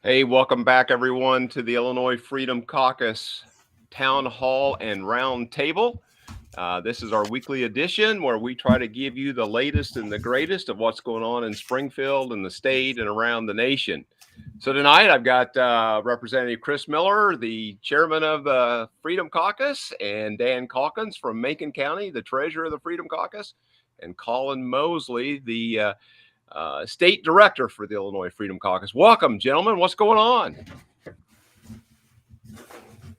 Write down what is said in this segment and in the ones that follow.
Hey, welcome back, everyone, to the Illinois Freedom Caucus Town Hall and Roundtable. This is our weekly edition where we try to give you the latest and the greatest of what's going on in Springfield and the state and around the nation. So tonight I've got Representative Chris Miller, the chairman of the Freedom Caucus, and Dan Calkins from Macon County, the treasurer of the Freedom Caucus, and Colin Mosley, the state director for the Illinois Freedom Caucus. Welcome, gentlemen. What's going on?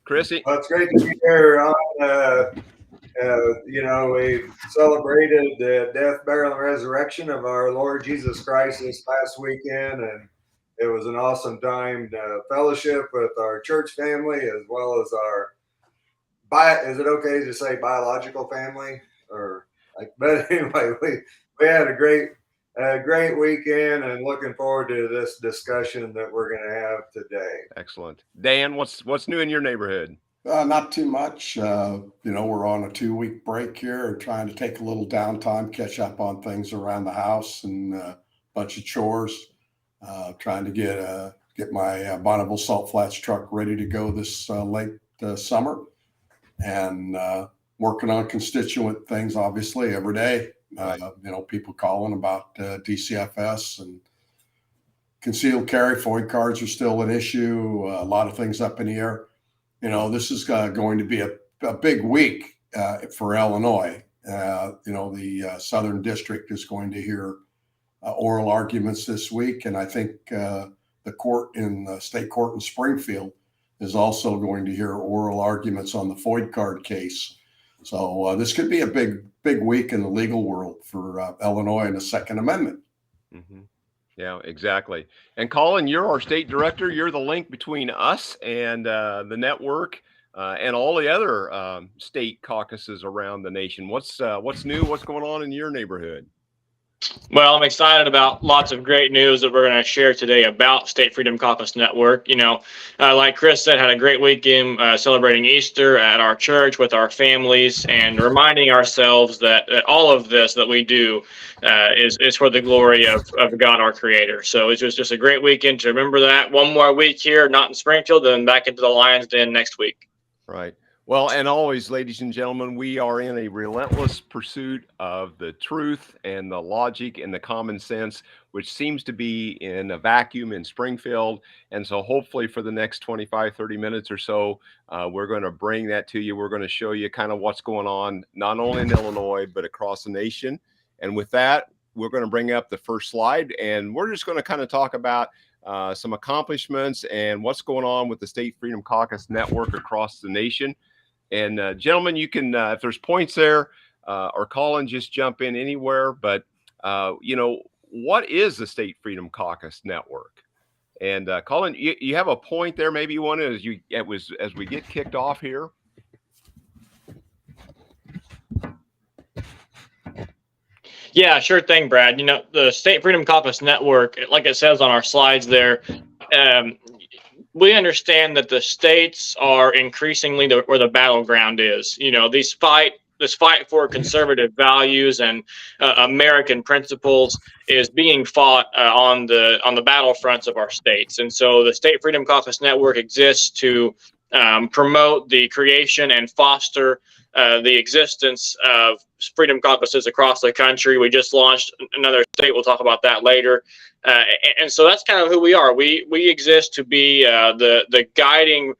Chrissy? Well, it's great to be here on, we celebrated the death, burial, and resurrection of our Lord Jesus Christ this past weekend, and it was an awesome time to fellowship with our church family as well as our, is it okay to say biological family? But anyway, we had a great weekend and looking forward to this discussion that we're going to have today. Excellent. Dan, what's new in your neighborhood? Not too much. We're on a 2-week break here, trying to take a little downtime, catch up on things around the house and a bunch of chores. Trying to get my Bonneville Salt Flats truck ready to go this late summer, and working on constituent things, obviously, every day. People calling about DCFS and concealed carry. FOID cards are still an issue. A lot of things up in the air. This is going to be a big week for Illinois. The Southern District is going to hear oral arguments this week, and I think the state court in Springfield is also going to hear oral arguments on the FOID card case. So this could be a big week in the legal world for Illinois and the Second Amendment. Mm-hmm. Yeah, exactly. And Colin, you're our state director. You're the link between us and the network and all the other state caucuses around the nation. What's new? What's going on in your neighborhood? Well, I'm excited about lots of great news that we're going to share today about State Freedom Caucus Network. Like Chris said, had a great weekend celebrating Easter at our church with our families and reminding ourselves that all of this that we do is for the glory of God, our Creator. So it was just a great weekend to remember that. One more week here, not in Springfield, then back into the Lions Den next week. Right. Well, and always, ladies and gentlemen, we are in a relentless pursuit of the truth and the logic and the common sense, which seems to be in a vacuum in Springfield. And so hopefully for the next 25, 30 minutes or so, we're going to bring that to you. We're going to show you kind of what's going on, not only in Illinois, but across the nation. And with that, we're going to bring up the first slide, and we're just going to kind of talk about some accomplishments and what's going on with the State Freedom Caucus Network across the nation. And gentlemen, you can, if there's points there, or Colin, just jump in anywhere. But, what is the State Freedom Caucus Network? And Colin, you have a point there. Maybe you want to, as we get kicked off here. Yeah, sure thing, Brad. The State Freedom Caucus Network, like it says on our slides there, we understand that the states are increasingly where the battleground is. This fight for conservative values and American principles is being fought on the battlefronts of our states. And so the State Freedom Caucus Network exists to promote the creation and foster the existence of freedom caucuses across the country. We just launched another state. We'll talk about that later. And so that's kind of who we are. We exist to be the guiding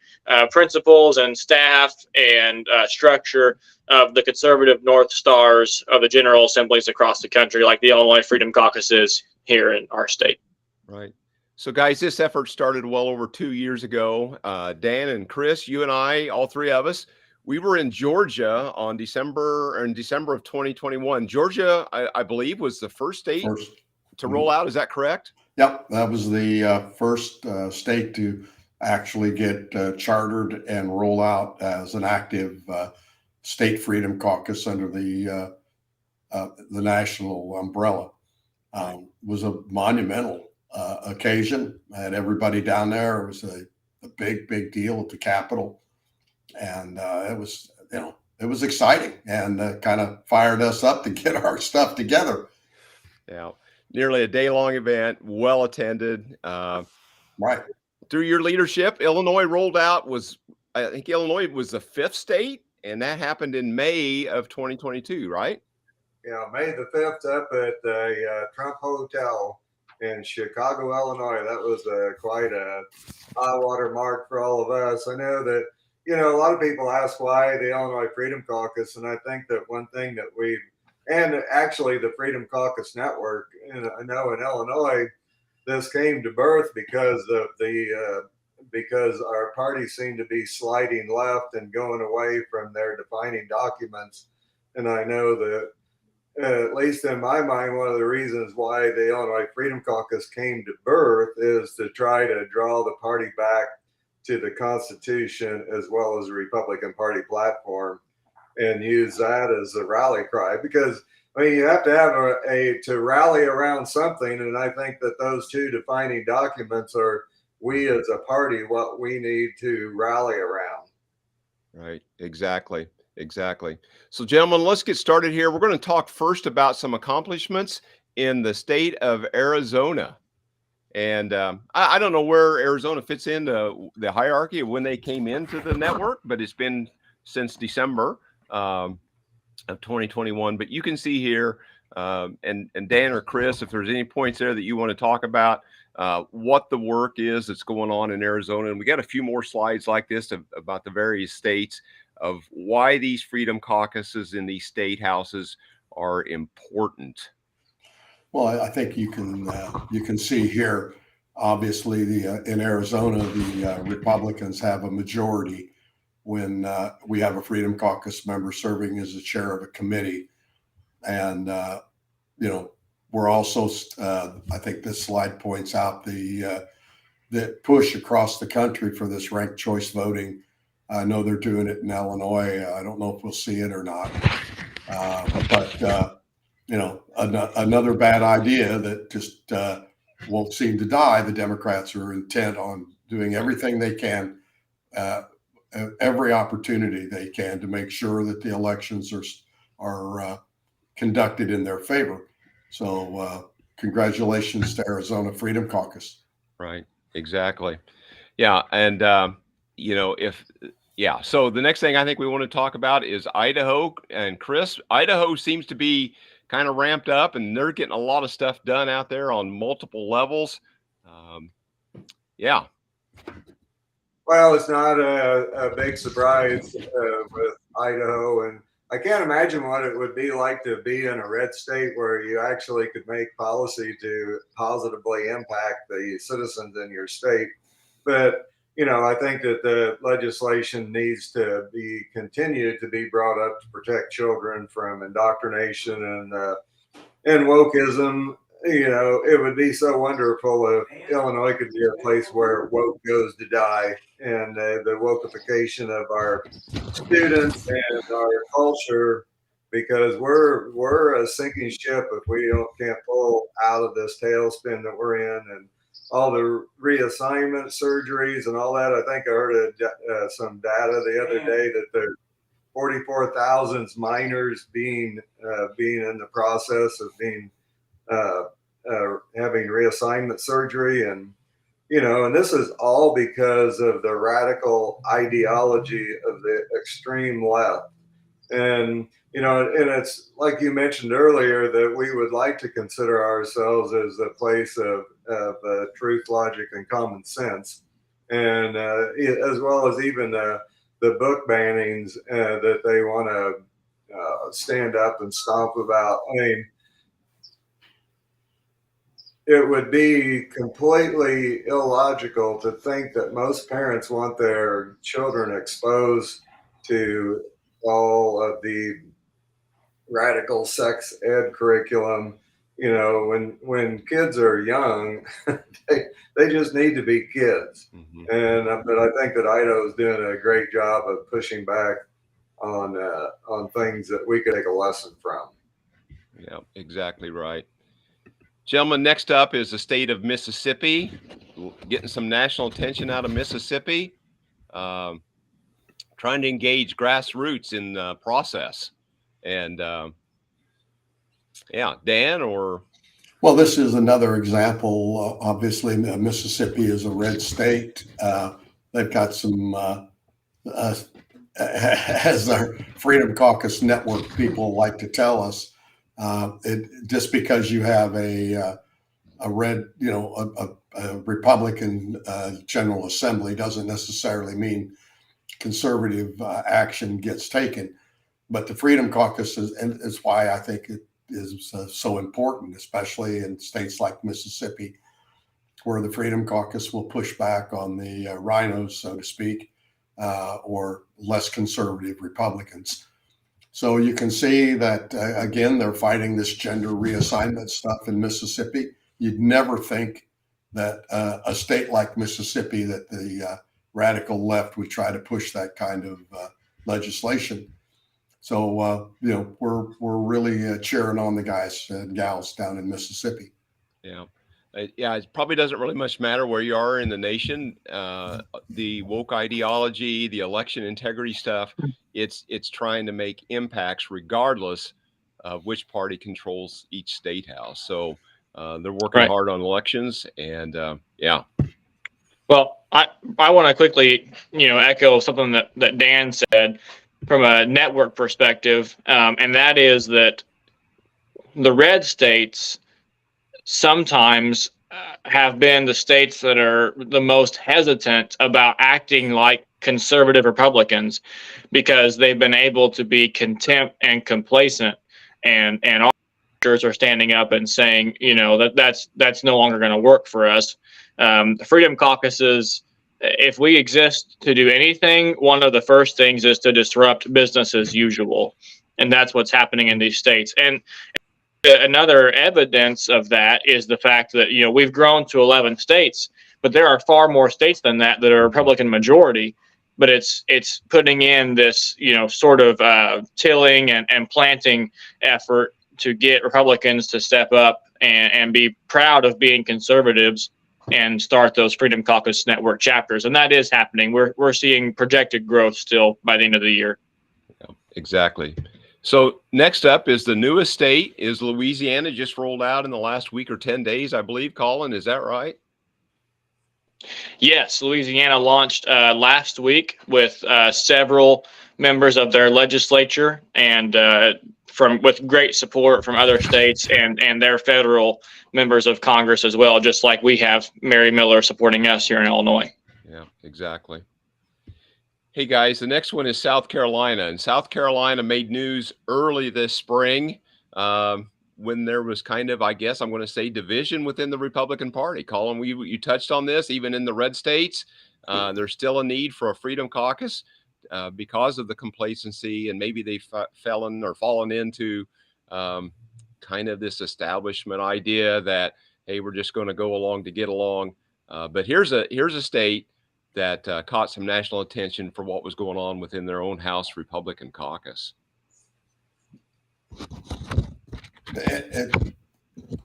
principles and staff and structure of the conservative North Stars of the General Assemblies across the country, like the Illinois Freedom Caucus is here in our state. Right. So, guys, this effort started well over 2 years ago. Dan and Chris, you and I, all three of us, we were in Georgia in December of 2021. Georgia, I believe, was the first state to roll out. Is that correct? Yep, that was the first state to actually get chartered and roll out as an active state freedom caucus under the national umbrella. Was a monumental occasion. I had everybody down there. It was a big deal at the Capitol, and it was exciting and kind of fired us up to get our stuff together. Yeah, nearly a day-long event, well attended. Right. through your leadership, Illinois rolled out I think Illinois was the 5th state, and that happened in May of 2022, right? Yeah, May the 5th up at the Trump Hotel in Chicago, Illinois. That was quite a high water mark for all of us. I know that, a lot of people ask why the Illinois Freedom Caucus, and I think that one thing that and actually the Freedom Caucus Network, I know in Illinois, this came to birth because of because our party seemed to be sliding left and going away from their defining documents. And I know that, at least in my mind, one of the reasons why the Illinois Freedom Caucus came to birth is to try to draw the party back to the Constitution as well as the Republican Party platform and use that as a rally cry. Because you have to have to rally around something, and I think that those two defining documents are, we as a party, what we need to rally around. Right. Exactly. So, gentlemen, let's get started here. We're going to talk first about some accomplishments in the state of Arizona. And I don't know where Arizona fits into the hierarchy of when they came into the network, but it's been since December of 2021. But you can see here, and Dan or Chris, if there's any points there that you want to talk about, what the work is that's going on in Arizona. And we got a few more slides like this about the various states of why these freedom caucuses in these state houses are important. Well, I think you can see here, obviously, in Arizona, the Republicans have a majority when we have a Freedom Caucus member serving as the chair of a committee. And, we're also, I think this slide points out the push across the country for this ranked choice voting. I know they're doing it in Illinois. I don't know if we'll see it or not. But another bad idea that just won't seem to die. The Democrats are intent on doing everything they can, every opportunity they can to make sure that the elections are conducted in their favor. So congratulations to Arizona Freedom Caucus. Right. Exactly. Yeah. And, so the next thing I think we want to talk about is Idaho. And Chris, Idaho seems to be kind of ramped up, and they're getting a lot of stuff done out there on multiple levels. Well, it's not a big surprise with Idaho, and I can't imagine what it would be like to be in a red state where you actually could make policy to positively impact the citizens in your state. But I think that the legislation needs to be continued to be brought up to protect children from indoctrination and wokeism. It would be so wonderful if Illinois could be a place where woke goes to die, and the wokeification of our students and our culture, because we're a sinking ship if we can't pull out of this tailspin that we're in, and all the reassignment surgeries and all that. I think I heard some data the other day that there 44,000 minors being in the process of being having reassignment surgery, and and this is all because of the radical ideology of the extreme left. And and it's like you mentioned earlier that we would like to consider ourselves as a place of truth, logic, and common sense, and as well as even the book bannings that they want to stand up and stomp about. I mean, it would be completely illogical to think that most parents want their children exposed to all of the radical sex ed curriculum. When kids are young, they just need to be kids. Mm-hmm. But I think that Idaho is doing a great job of pushing back on things that we could take a lesson from. Yeah, exactly right. Gentlemen, next up is the state of Mississippi, getting some national attention out of Mississippi, trying to engage grassroots in the process. And Dan or Well, this is another example. Obviously, Mississippi is a red state. They've got some, as our Freedom Caucus Network people like to tell us, just because you have a red, a Republican General Assembly doesn't necessarily mean conservative action gets taken. But the Freedom Caucus is why I think it is so important, especially in states like Mississippi, where the Freedom Caucus will push back on the rhinos, so to speak, or less conservative Republicans. So you can see that, again, they're fighting this gender reassignment stuff in Mississippi. You'd never think that a state like Mississippi, that the radical left would try to push that kind of legislation. So, we're really cheering on the guys and gals down in Mississippi. Yeah. It probably doesn't really much matter where you are in the nation. The woke ideology, the election integrity stuff, it's trying to make impacts regardless of which party controls each state house. So they're working hard on elections, and yeah. Well, I want to quickly, echo something that Dan said from a network perspective, and that is that the red states sometimes have been the states that are the most hesitant about acting like conservative Republicans, because they've been able to be content and complacent, and all leaders are standing up and saying, that's no longer going to work for us. The Freedom Caucuses, if we exist to do anything, one of the first things is to disrupt business as usual. And that's what's happening in these states. And another evidence of that is the fact that, we've grown to 11 states, but there are far more states than that are Republican majority. But it's putting in this, sort of tilling and planting effort to get Republicans to step up and be proud of being conservatives and start those Freedom Caucus Network chapters. And that is happening. We're seeing projected growth still by the end of the year. Yeah, exactly. So next up is the newest state is Louisiana, just rolled out in the last week or 10 days, I believe. Colin, is that right? Yes, Louisiana launched last week with several members of their legislature and with great support from other states and their federal members of Congress as well, just like we have Mary Miller supporting us here in Illinois. Yeah, exactly. Hey guys, the next one is South Carolina, and South Carolina made news early this spring when there was kind of, I guess I'm going to say, division within the Republican Party. Colin, you touched on this. Even in the red states, there's still a need for a Freedom Caucus because of the complacency, and maybe they've fallen into kind of this establishment idea that, hey, we're just going to go along to get along. But here's a state that caught some national attention for what was going on within their own House Republican caucus.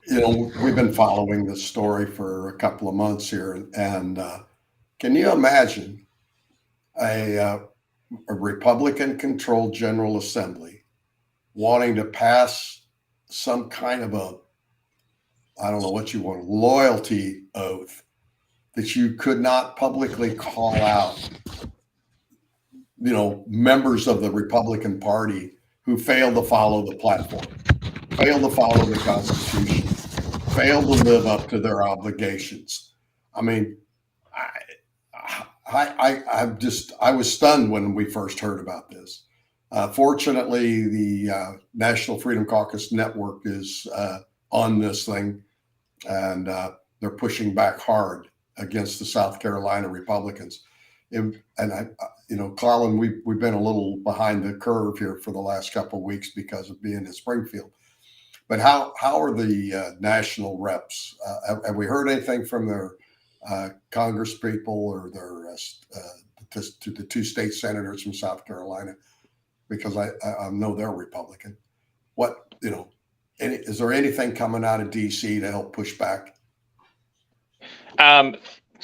We've been following this story for a couple of months here, and can you imagine a Republican-controlled General Assembly wanting to pass some kind of I don't know what you want, loyalty oath that you could not publicly call out, members of the Republican Party who failed to follow the platform, failed to follow the Constitution, failed to live up to their obligations. I mean, I was stunned when we first heard about this. Fortunately, the National Freedom Caucus Network is on this thing, and they're pushing back hard against the South Carolina Republicans. And Colin, we've been a little behind the curve here for the last couple of weeks because of being in Springfield. But how are the national reps? Have we heard anything from their Congress people or their to the two state senators from South Carolina? Because I know they're Republican. Is there anything coming out of D.C. to help push back?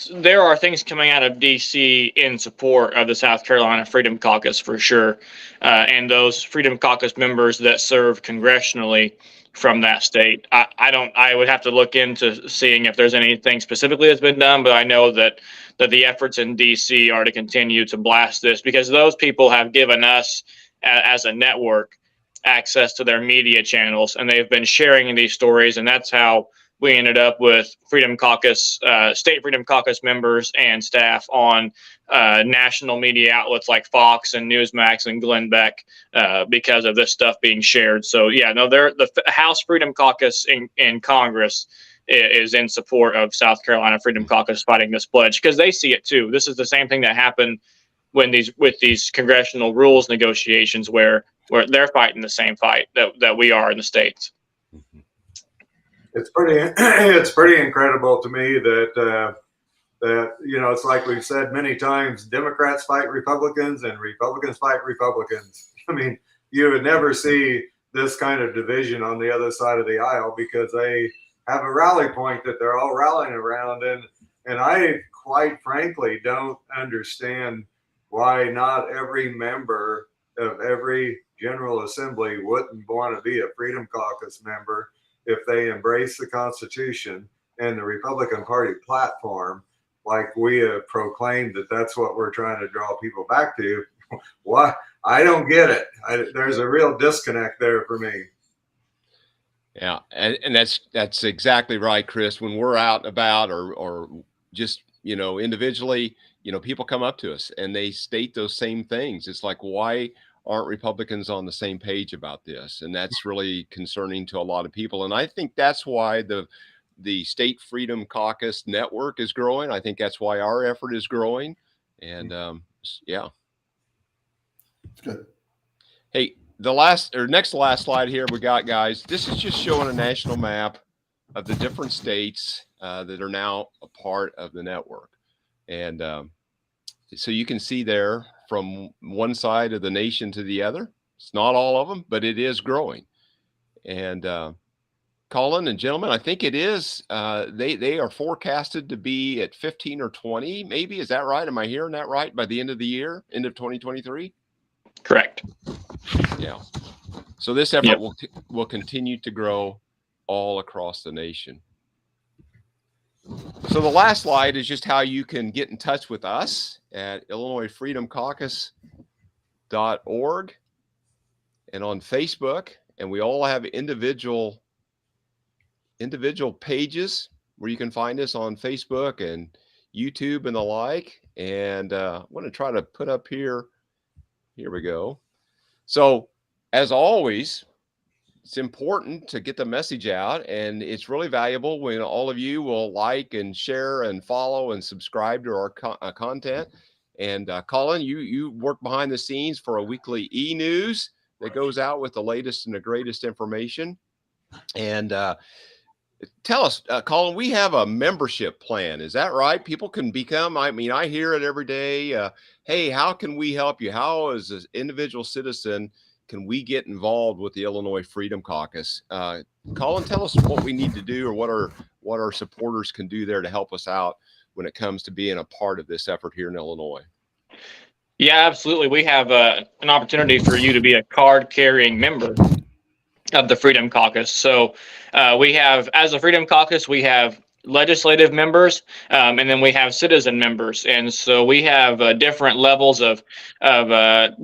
There are things coming out of D.C. in support of the South Carolina Freedom Caucus for sure. And those Freedom Caucus members that serve congressionally from that state. I would have to look into seeing if there's anything specifically that's been done, but I know that the efforts in DC are to continue to blast this, because those people have given us as a network access to their media channels, and they've been sharing these stories, and that's how we ended up with Freedom Caucus, state Freedom Caucus members and staff on national media outlets like Fox and Newsmax and Glenn Beck, because of this stuff being shared. So yeah, no, the House Freedom Caucus in Congress is in support of South Carolina Freedom Caucus fighting this pledge, because they see it too. This is the same thing that happened when with these congressional rules negotiations, where they're fighting the same fight that we are in the states. It's pretty incredible to me that it's like we've said many times, Democrats fight Republicans and Republicans fight Republicans. I mean, you would never see this kind of division on the other side of the aisle, because they have a rally point that they're all rallying around, and I quite frankly don't understand why not every member of every General Assembly wouldn't want to be a Freedom Caucus member if they embrace the Constitution and the Republican Party platform, like we have proclaimed that's what we're trying to draw people back to. Why? I don't get it. There's a real disconnect there for me. Yeah, and that's exactly right, Chris. When we're out and about, or just individually, people come up to us and they state those same things. It's like, why aren't Republicans on the same page about this? And that's really concerning to a lot of people. And I think that's why the State Freedom Caucus network is growing. I think that's why our effort is growing. And yeah. Good. Hey, next to last slide here we got, guys. This is just showing a national map of the different states that are now a part of the network. And so you can see there from one side of the nation to the other. It's not all of them, but it is growing. And Colin and gentlemen, I think it is. They are forecasted to be at 15 or 20, maybe. Is that right? Am I hearing that right? By the end of the year, end of 2023? Correct. Yeah. So this effort will continue to grow all across the nation. So the last slide is just how you can get in touch with us at Illinois Freedom Caucus.org and on Facebook. And we all have individual pages where you can find us on Facebook and YouTube and the like. And I want to try to put up here we go. So as always, it's important to get the message out, and it's really valuable when all of you will like and share and follow and subscribe to our content. And Colin, you work behind the scenes for a weekly e-news that goes out with the latest and the greatest information. And tell us, Colin, we have a membership plan. Is that right? People can become, I hear it every day. Hey, how can we help you? How, as an individual citizen, can we get involved with the Illinois Freedom Caucus? Colin, tell us what we need to do, or what our supporters can do there to help us out when it comes to being a part of this effort here in Illinois. Yeah, absolutely. We have an opportunity for you to be a card-carrying member of the Freedom Caucus. So we have, as a Freedom Caucus, we have legislative members, and then we have citizen members. And so we have different levels of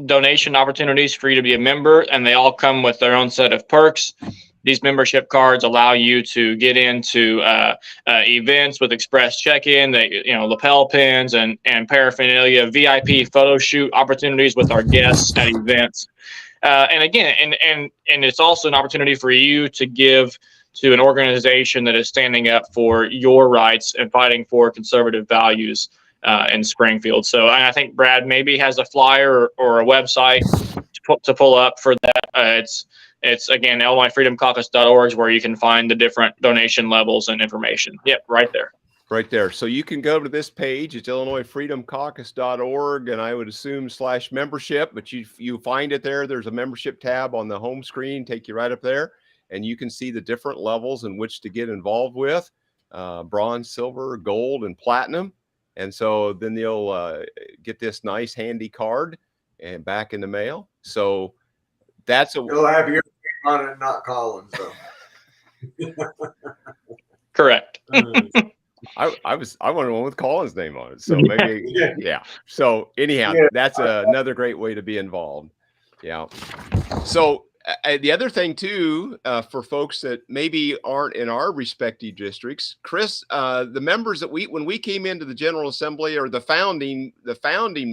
donation opportunities for you to be a member, and they all come with their own set of perks. These membership cards allow you to get into events with express check-in, lapel pins and paraphernalia, VIP photo shoot opportunities with our guests at events. And again, and it's also an opportunity for you to give to an organization that is standing up for your rights and fighting for conservative values in Springfield. So I think Brad maybe has a flyer or a website to pull up for that. It's again, illinoisfreedomcaucus.org, where you can find the different donation levels and information. Yep, right there. Right there. So you can go to this page. It's illinoisfreedomcaucus.org, and I would assume /membership, but you find it there. There's a membership tab on the home screen, take you right up there, and you can see the different levels in which to get involved with, bronze, silver, gold, and platinum. And so then you'll get this nice handy card and back in the mail. So you'll have your name on it, not Collins. So. Correct. I wanted one with Colin's name on it. So maybe, yeah. So anyhow, that's another great way to be involved. Yeah. So the other thing too, for folks that maybe aren't in our respective districts, Chris, the members that when we came into the General Assembly, or the founding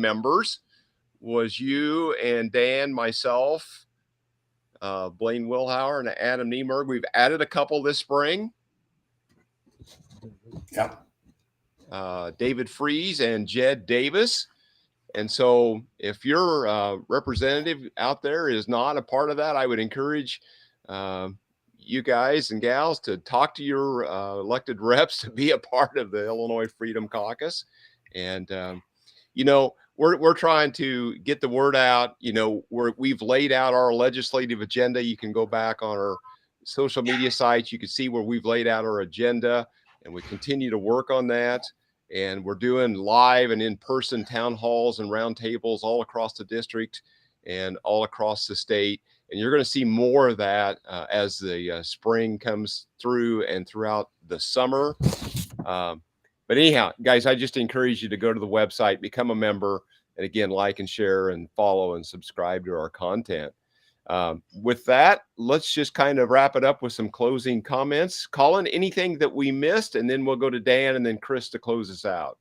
members, was you and Dan, myself, Blaine Wilhauer, and Adam Niemerg. We've added a couple this spring. Yeah. David Fries and Jed Davis. And so if your representative out there is not a part of that, I would encourage you guys and gals to talk to your elected reps to be a part of the Illinois Freedom Caucus. And, you know, we're trying to get the word out. You know, we've laid out our legislative agenda. You can go back on our social media sites. You can see where we've laid out our agenda, and we continue to work on that. And we're doing live and in-person town halls and roundtables all across the district and all across the state. And you're going to see more of that as the spring comes through and throughout the summer. But anyhow, guys, I just encourage you to go to the website, become a member, and again, like and share and follow and subscribe to our content. With that, let's just kind of wrap it up with some closing comments. Colin, anything that we missed? And then we'll go to Dan and then Chris to close us out.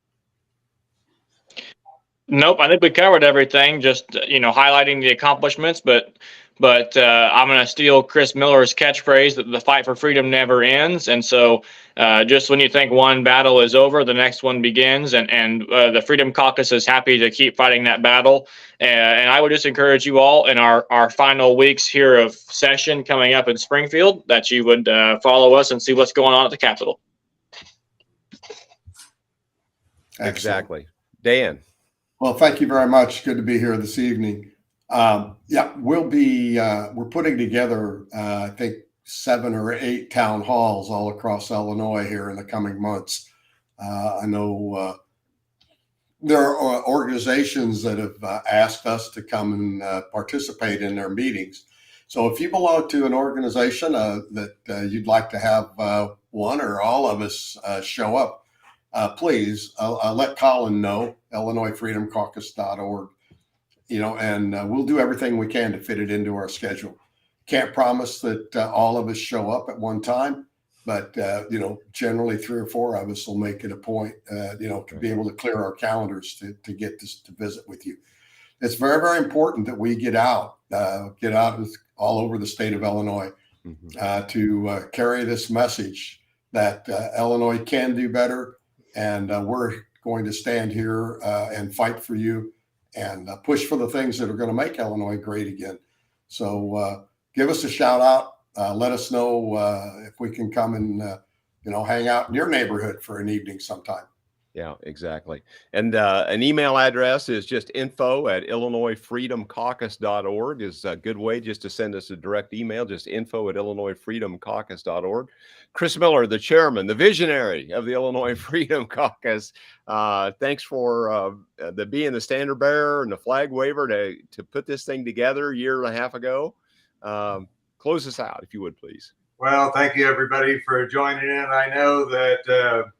Nope, I think we covered everything. Just highlighting the accomplishments, but I'm going to steal Chris Miller's catchphrase that the fight for freedom never ends. And so, just when you think one battle is over, the next one begins, and the Freedom Caucus is happy to keep fighting that battle. And I would just encourage you all in our final weeks here of session coming up in Springfield that you would follow us and see what's going on at the Capitol. Excellent. Exactly. Dan. Well, thank you very much. Good to be here this evening. Yeah, we're putting together, I think, 7 or 8 town halls all across Illinois here in the coming months. I know there are organizations that have asked us to come and participate in their meetings. So if you belong to an organization that you'd like to have one or all of us show up, please let Colin know, IllinoisFreedomCaucus.org, and we'll do everything we can to fit it into our schedule. Can't promise that all of us show up at one time, but, generally 3 or 4 of us will make it a point, to be able to clear our calendars to get this to visit with you. It's very, very important that we get out all over the state of Illinois to carry this message that Illinois can do better. And we're going to stand here and fight for you and push for the things that are going to make Illinois great again. So give us a shout out. Let us know if we can come and, hang out in your neighborhood for an evening sometime. Yeah, exactly. And an email address is just info@IllinoisFreedomCaucus.org is a good way just to send us a direct email, just info@IllinoisFreedomCaucus.org. Chris Miller, the chairman, the visionary of the Illinois Freedom Caucus. Thanks for being the standard bearer and the flag waver to put this thing together a year and a half ago. Close us out, if you would, please. Well, thank you, everybody, for joining in. I know that,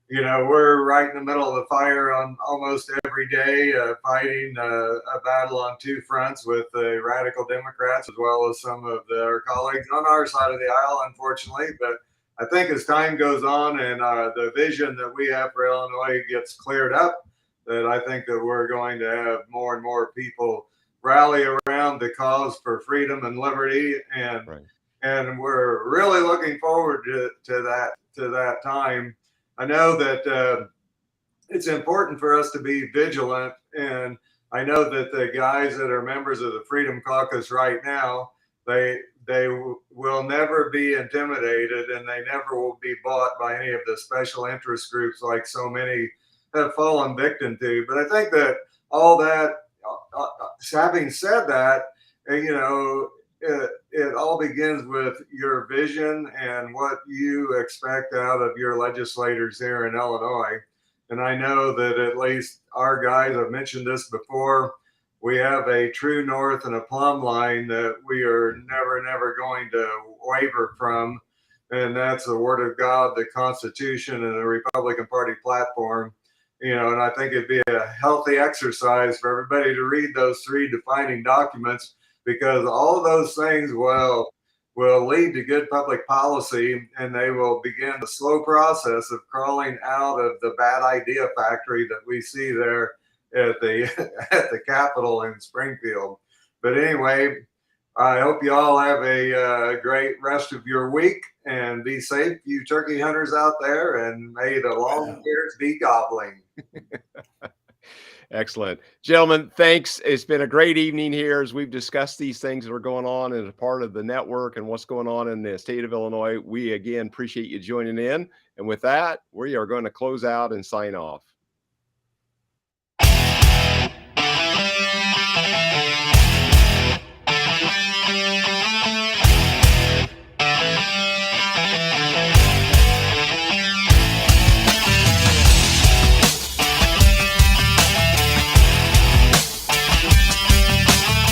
we're right in the middle of the fire on almost every day, fighting a battle on 2 fronts with the radical Democrats, as well as some of our colleagues on our side of the aisle, unfortunately. But I think as time goes on and the vision that we have for Illinois gets cleared up, that I think that we're going to have more and more people rally around the cause for freedom and liberty. And and we're really looking forward to that time. I know that it's important for us to be vigilant, and I know that the guys that are members of the Freedom Caucus right now, they will never be intimidated, and they never will be bought by any of the special interest groups like so many have fallen victim to. But I think that all that, having said that, it all begins with your vision and what you expect out of your legislators here in Illinois. And I know that at least our guys, I've mentioned this before, we have a true north and a plumb line that we are never going to waver from. and that's the Word of God, the Constitution, and the Republican Party platform. And I think it'd be a healthy exercise for everybody to read those three defining documents, because all of those things will lead to good public policy, and they will begin the slow process of crawling out of the bad idea factory that we see there at the at the Capitol in Springfield. But anyway, I hope you all have a great rest of your week, and be safe, you turkey hunters out there, and may the long ears be gobbling. Excellent. Gentlemen, thanks. It's been a great evening here as we've discussed these things that are going on as a part of the network and what's going on in the state of Illinois. We again appreciate you joining in. And with that, we are going to close out and sign off.